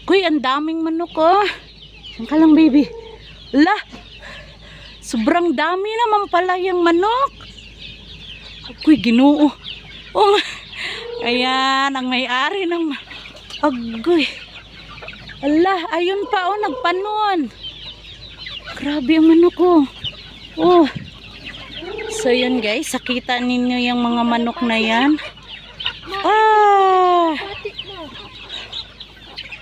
Kuy, ang daming manok oh. Saan ka lang, baby? Ala, sobrang dami naman pala yung manok. Kuy, Ginoo. Oh, ayan, ang may-ari ng... Agoy. Ala, ayun pa oh, nagpanon. Grabe ang manok oh. Oh. So yun guys, sakita ninyo yung mga manok na yan. Ah.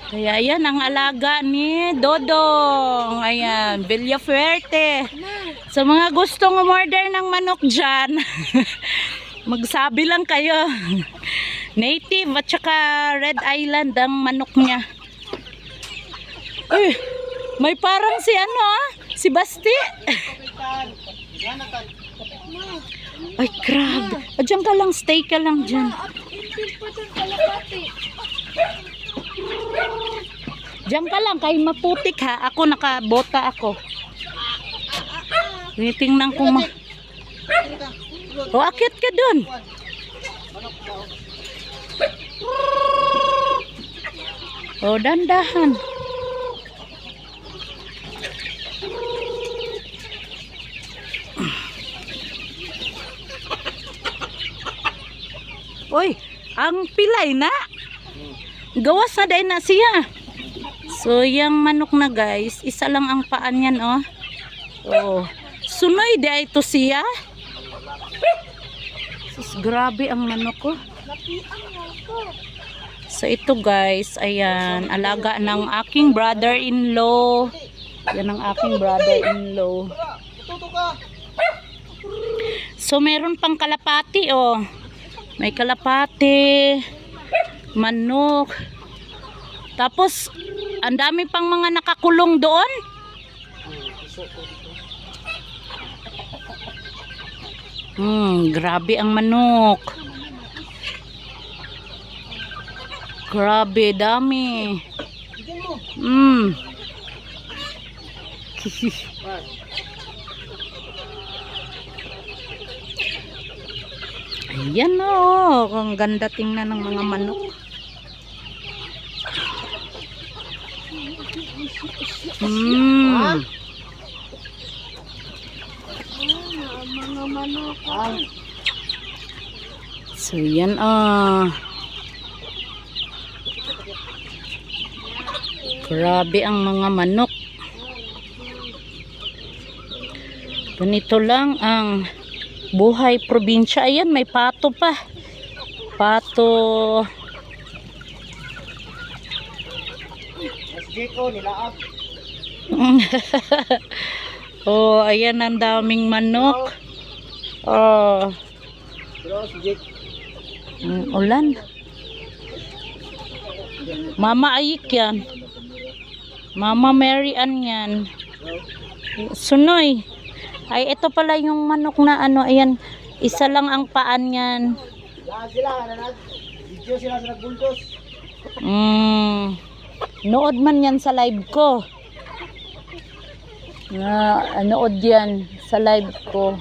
Kaya yan ang alaga ni Dodong. Ayan, Villafuerte. Sa mga gustong umorder ng manok dyan, magsabi lang kayo. Native at saka Red Island ang manok niya. Eh, may parang si ano si Basti. Ay, grabe. Diyan ka lang, stay ka lang dyan. Diyan ka lang, kay maputik ha. Ako nakabota ako. Tingnan ko O, akit ka dun. O, dandahan. Uy, ang pilay na. Gawas na dahil na siya. So, yung manok na guys, isa lang ang paan yan, oh. Oh. Sunoy di ito siya. Sus, grabe ang manok ko. So, ito guys, ayan, alaga ng aking brother-in-law. Yan ang aking brother-in-law. So, meron pang kalapati, oh. May kalapati, manok. Tapos, ang dami pang mga nakakulong doon. Grabe ang manok. Grabe, dami. Ayan o, ang ganda tingnan ng mga manok. Mga manok. So yan grabe ang mga manok. Ganito lang ang buhay probinsya. Ayan, may pato pa. Pato. Oh, ayan ang daming manok. Oh. Ulan. Mama Ayik yan. Mama Mary Ann yan. Sunoy. Ay, ito pala yung manok na ano, ayan, isa lang ang paan yan. Nood man yan sa live ko. Nood yan sa live ko.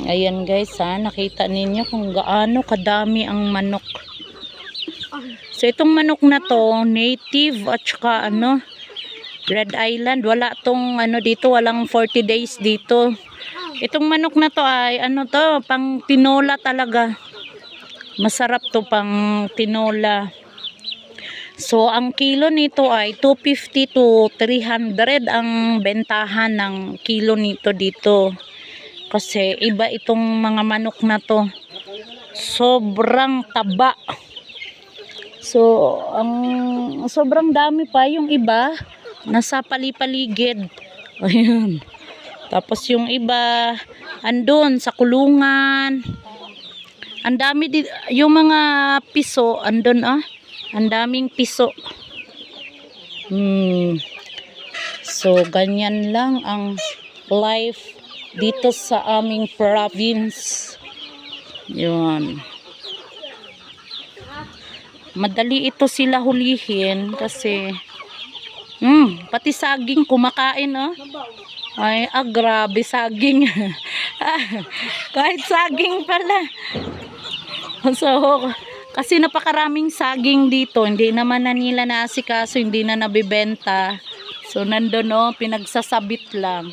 Ayan guys ha, nakita ninyo kung gaano kadami ang manok. So itong manok na to, native at saka ano, Red Island, wala tong ano dito, walang 40 days dito. Itong manok na to ay ano to, pang tinola talaga. Masarap to pang tinola. So ang kilo nito ay 250 to 300 ang bentahan ng kilo nito dito. Kasi iba itong mga manok na to. Sobrang taba. So ang sobrang dami pa yung iba. Nasa palipaligid. Ayun. Tapos yung iba andun sa kulungan. Ang dami yung mga piso andun ang daming piso. So ganyan lang ang life dito sa aming province. Yun. Madali ito sila hulihin kasi pati saging kumakain ay grabe saging. Kahit saging pala. So Kasi napakaraming saging dito. Hindi naman na nila naasikaso, hindi na nabibenta. So, nandun o, pinagsasabit lang.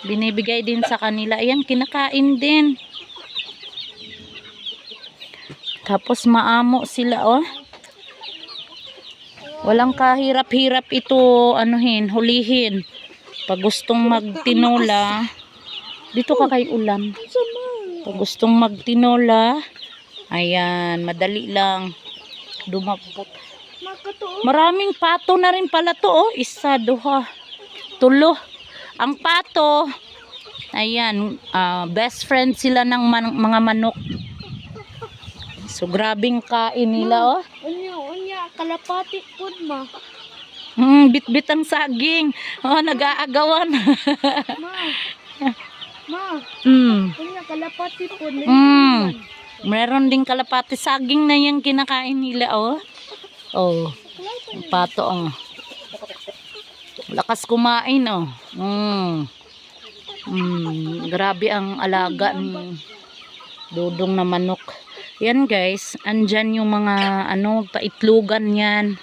Binibigay din sa kanila. Ayan, kinakain din. Tapos, maamo sila, oh. Walang kahirap-hirap ito, hulihin. Pag gustong magtinola, dito ka kay ulan. Pag gustong magtinola, ayan, madali lang. Dumabot. Maraming pato na rin pala to, oh. Isa, duha, tulo. Ang pato, ayan, best friend sila ng mga manok. So, grabing kain nila, oh. Unya, kalapati pud ma. Bit-bit ang saging. Oh, nag-aagawan. Ma. Mm. Unya, kalapati pud. Meron ding kalapati saging na yung kinakain nila, oh. Oh, ang pato, oh. Lakas kumain, oh. Grabe ang alaga ni Dudong na manok. Yan guys, andyan yung mga paitlugan yan.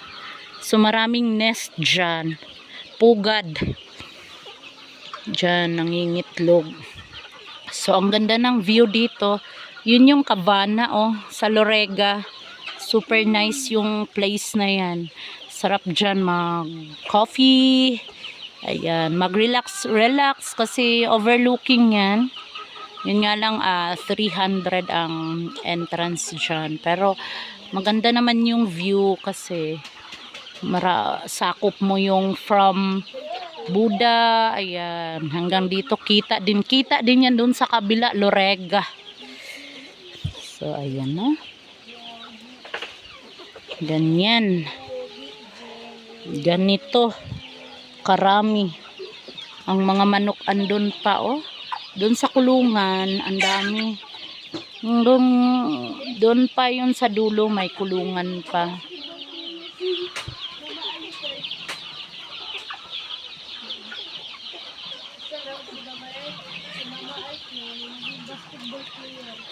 So maraming nest dyan. Pugad. Dyan, nangingitlog. So ang ganda ng view dito. Yun yung Cabana, oh, sa Lorega. Super nice yung place na yan. Sarap dyan mag-coffee. Ayan, mag-relax kasi overlooking yan. Yun nga lang, 300 ang entrance dyan. Pero maganda naman yung view kasi sakop mo yung from Buda, ayan, hanggang dito kita din yan dun sa kabila, Lorega. So ayan na. Ganyan. Ganito karami ang mga manok andun pa, oh. Doon sa kulungan, ang dami. Doon pa yun sa dulo, may kulungan pa.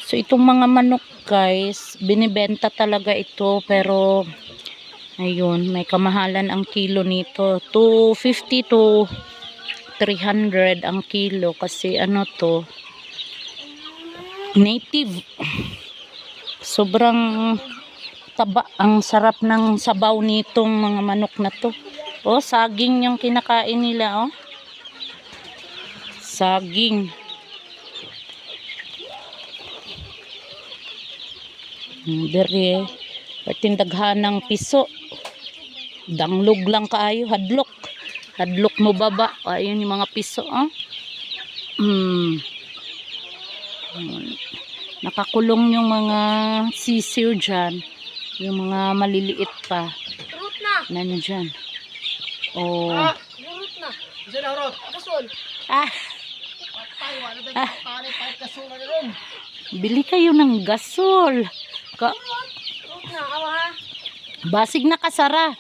So, itong mga manok, guys, binibenta talaga ito, pero ayun, may kamahalan ang kilo nito. 250 to 300 ang kilo kasi to, native. Sobrang taba, ang sarap ng sabaw nitong mga manok na to. Oh, saging yung kinakain nila, oh. Saging. Dere, patindaghan ng piso. Danglog lang kaayo, hadlok mo baba. Ayun yung mga piso, oh. Nakakulong yung mga sisiw dyan, yung mga maliliit pa. Rut na. Nano dyan? Oh. Rut na. Gasol. Bili kayo ng gasol. Rut na, awa ha. Basig na kasara.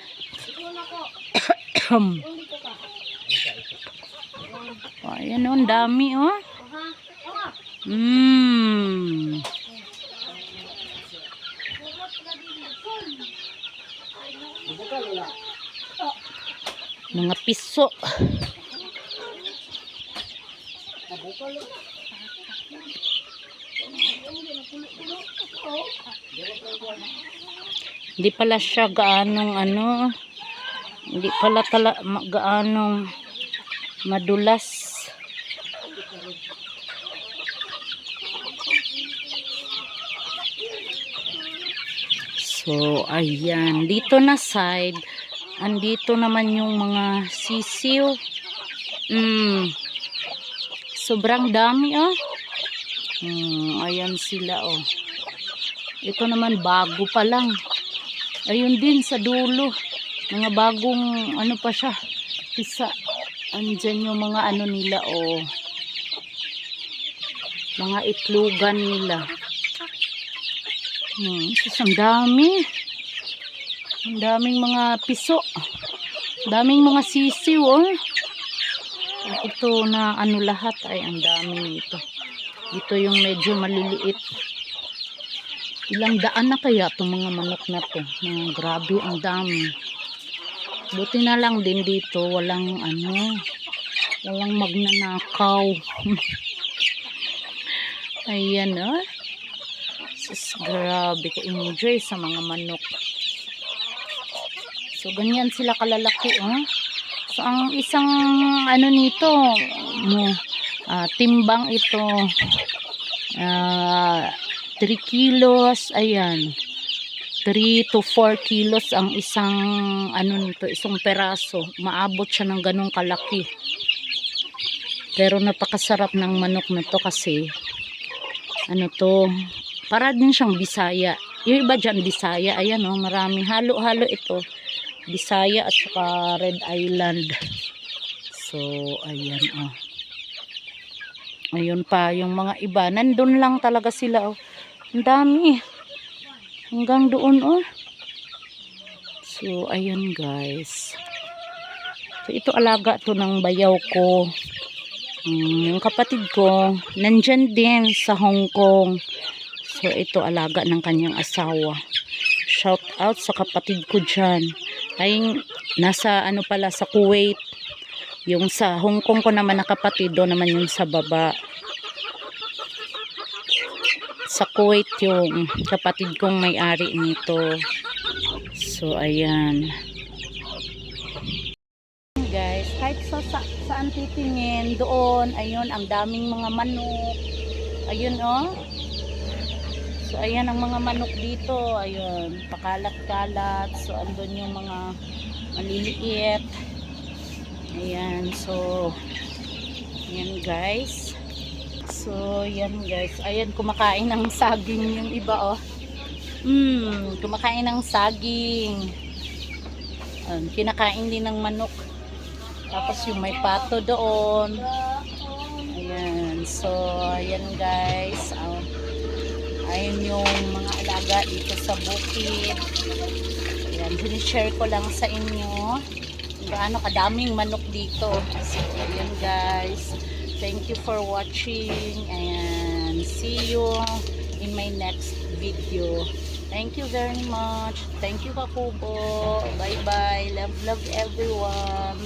Ayan, oh, ang dami, oh. Mga piso. Hindi pala siya gaanong hindi pala gaanong madulas. So, ayan. Dito na side, andito naman yung mga sisiw. Sobrang dami, oh. Ayan sila, oh. Ito naman bago pa lang. Ayun din sa dulo. Mga bagong pa siya. Pisa. Andyan yung mga nila, oh. Mga itlugan nila. Ang dami. Ang daming mga piso. Daming mga sisiw, oh. Ito na lahat ay ang dami nito. Ito yung medyo maliliit. Ilang daan na kaya itong mga manok na to. Grabe, ang dami. Buti na lang din dito, walang magnanakaw. Ayan, oh. Grabe ka-enjoy sa mga manok. So, ganyan sila kalalaki, oh. So, ang isang, nito, timbang ito, 3 kilos, ayan. 3 to 4 kilos ang isang nito, isang peraso. Maabot siya ng ganong kalaki. Pero napakasarap ng manok na to kasi para din siyang Bisaya. Yung iba dyan Bisaya, ayan maraming halo-halo ito. Bisaya at saka Red Island. So, ayan Ayun pa, yung mga iba, nandun lang talaga sila Ang dami. Hanggang doon So, ayun guys. So, ito alaga to ng bayaw ko. Yung kapatid ko, nandyan din sa Hong Kong. So, ito alaga ng kanyang asawa. Shout out sa kapatid ko dyan. Ay, nasa pala sa Kuwait. Yung sa Hong Kong ko naman na kapatid, doon naman yung sa baba. Sa Kuwait yung kapatid kong may-ari nito. So, ayan. Guys, kahit saan titingin, doon, ayun, ang daming mga manok. Ayun, So, ayan ang mga manok dito. Ayun, pakalat-kalat. So, andun yung mga maliliit. Ayan, so, ayan guys. So, yan guys. Ayan, kumakain ng saging yung iba, kumakain ng saging. Kinakain din ng manok. Tapos yung may pato doon. Ayan. So, ayan guys. Ayan yung mga alaga dito sa bukid. Ayan, sinishare ko lang sa inyo. Gaano kadaming manok dito. So, ayan guys. Thank you for watching and see you in my next video. Thank you very much. Thank you, Kakubo. Bye bye. Love everyone.